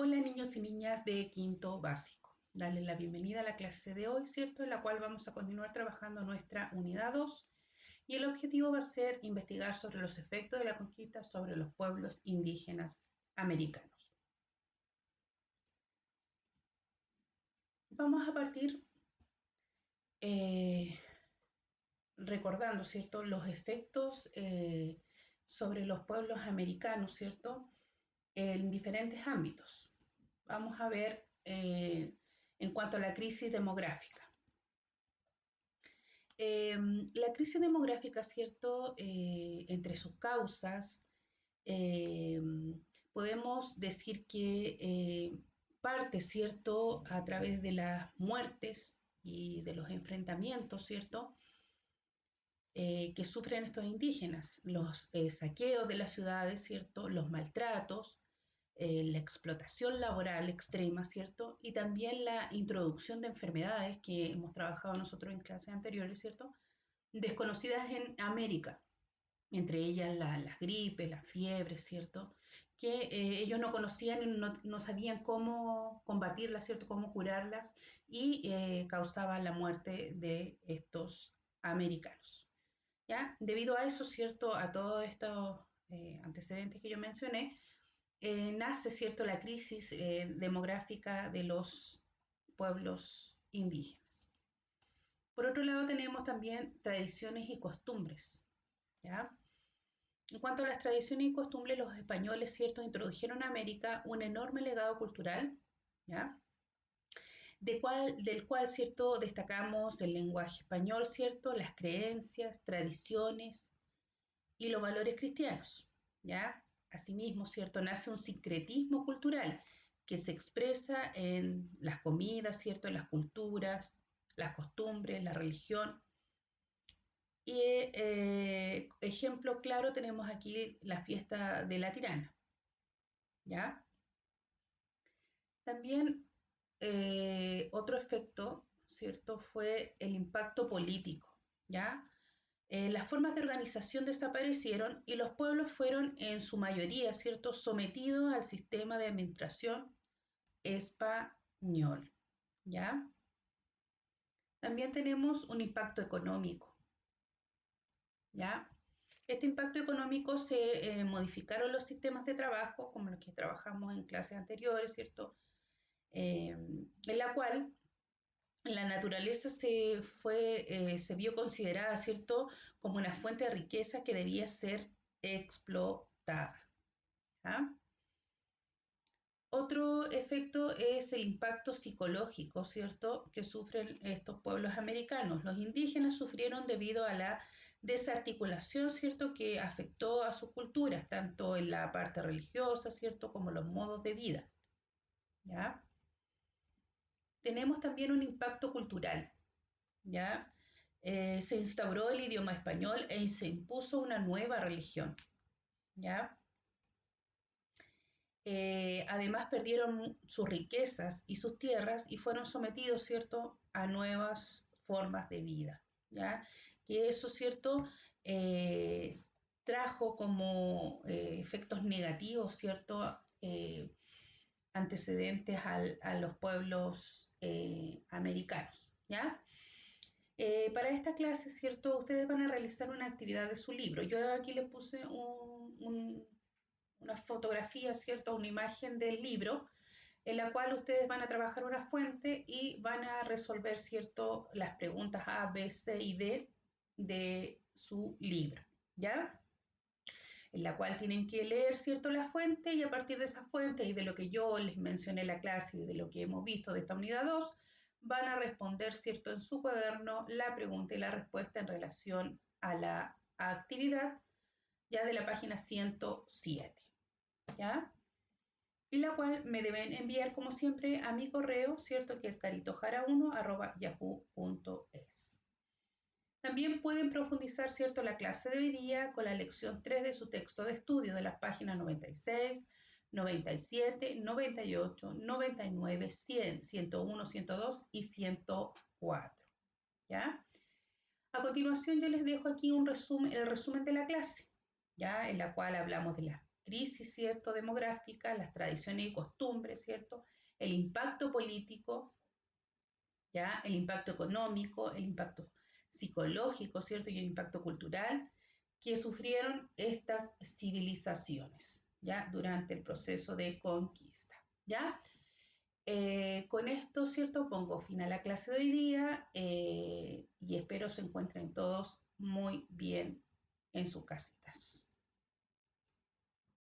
Hola niños y niñas de quinto básico. Dale la bienvenida a la clase de hoy, ¿cierto? En la cual vamos a continuar trabajando nuestra unidad 2 y el objetivo va a ser investigar sobre los efectos de la conquista sobre los pueblos indígenas americanos. Vamos a partir eh, recordando, ¿cierto? Los efectos sobre los pueblos americanos, ¿cierto? En diferentes ámbitos. Vamos a ver en cuanto a la crisis demográfica. La crisis demográfica, ¿cierto? Entre sus causas, eh, podemos decir que parte, ¿cierto? A través de las muertes y de los enfrentamientos, ¿cierto? Que sufren estos indígenas, los saqueos de las ciudades, ¿cierto? Los maltratos, la explotación laboral extrema, ¿cierto? Y también la introducción de enfermedades que hemos trabajado nosotros en clases anteriores, ¿cierto? Desconocidas en América, entre ellas las gripes, las fiebres, ¿cierto? Que ellos no conocían y no sabían cómo combatirlas, ¿cierto? Cómo curarlas y causaban la muerte de estos americanos. ¿Ya? Debido a eso, ¿cierto? A todos estos antecedentes que yo mencioné, nace, ¿cierto?, la crisis demográfica de los pueblos indígenas. Por otro lado, tenemos también tradiciones y costumbres, ¿ya? En cuanto a las tradiciones y costumbres, los españoles, ¿cierto?, introdujeron a América un enorme legado cultural, ¿ya? Del cual, ¿cierto?, destacamos el lenguaje español, ¿cierto?, las creencias, tradiciones y los valores cristianos, ¿ya? Asimismo, ¿cierto? Nace un sincretismo cultural que se expresa en las comidas, ¿cierto? En las culturas, las costumbres, la religión. Y ejemplo claro tenemos aquí la fiesta de la tirana, ¿ya? También otro efecto, ¿cierto? Fue el impacto político, ¿ya? Las formas de organización desaparecieron y los pueblos fueron en su mayoría, ¿cierto?, sometidos al sistema de administración español, ¿ya? También tenemos un impacto económico, ¿ya? Este impacto económico se modificaron los sistemas de trabajo, como los que trabajamos en clases anteriores, ¿cierto? En la cual la naturaleza se vio considerada, ¿cierto?, como una fuente de riqueza que debía ser explotada. ¿Ah? Otro efecto es el impacto psicológico, ¿cierto?, que sufren estos pueblos americanos. Los indígenas sufrieron debido a la desarticulación, ¿cierto?, que afectó a sus culturas, tanto en la parte religiosa, ¿cierto?, como los modos de vida. ¿Ya? Tenemos también un impacto cultural, ¿ya? Se instauró el idioma español e se impuso una nueva religión, ¿ya? Además perdieron sus riquezas y sus tierras y fueron sometidos, ¿cierto?, a nuevas formas de vida, ¿ya? Que eso, ¿cierto?, eh, trajo como efectos negativos, ¿cierto?, antecedentes a los pueblos americanos, ¿ya? Para esta clase, ¿cierto? Ustedes van a realizar una actividad de su libro. Yo aquí les puse una fotografía, ¿cierto? Una imagen del libro en la cual ustedes van a trabajar una fuente y van a resolver, ¿cierto?, las preguntas A, B, C y D de su libro, ¿ya? En la cual tienen que leer, ¿cierto?, la fuente y a partir de esa fuente y de lo que yo les mencioné en la clase y de lo que hemos visto de esta unidad 2, van a responder, ¿cierto?, en su cuaderno la pregunta y la respuesta en relación a la actividad ya de la página 107, ¿ya? Y la cual me deben enviar, como siempre, a mi correo, ¿cierto?, que es caritojara1@yahoo.es. También pueden profundizar, ¿cierto?, la clase de hoy día con la lección 3 de su texto de estudio de las páginas 96, 97, 98, 99, 100, 101, 102 y 104. ¿Ya? A continuación yo les dejo aquí el resumen de la clase, ¿ya? En la cual hablamos de las crisis, ¿cierto?, demográfica, las tradiciones y costumbres, ¿cierto?, el impacto político, ¿ya?, el impacto económico, el impacto psicológico, ¿cierto?, y el impacto cultural que sufrieron estas civilizaciones, ¿ya?, durante el proceso de conquista, ¿ya? Con esto, ¿cierto? Pongo fin a la clase de hoy día y espero se encuentren todos muy bien en sus casitas.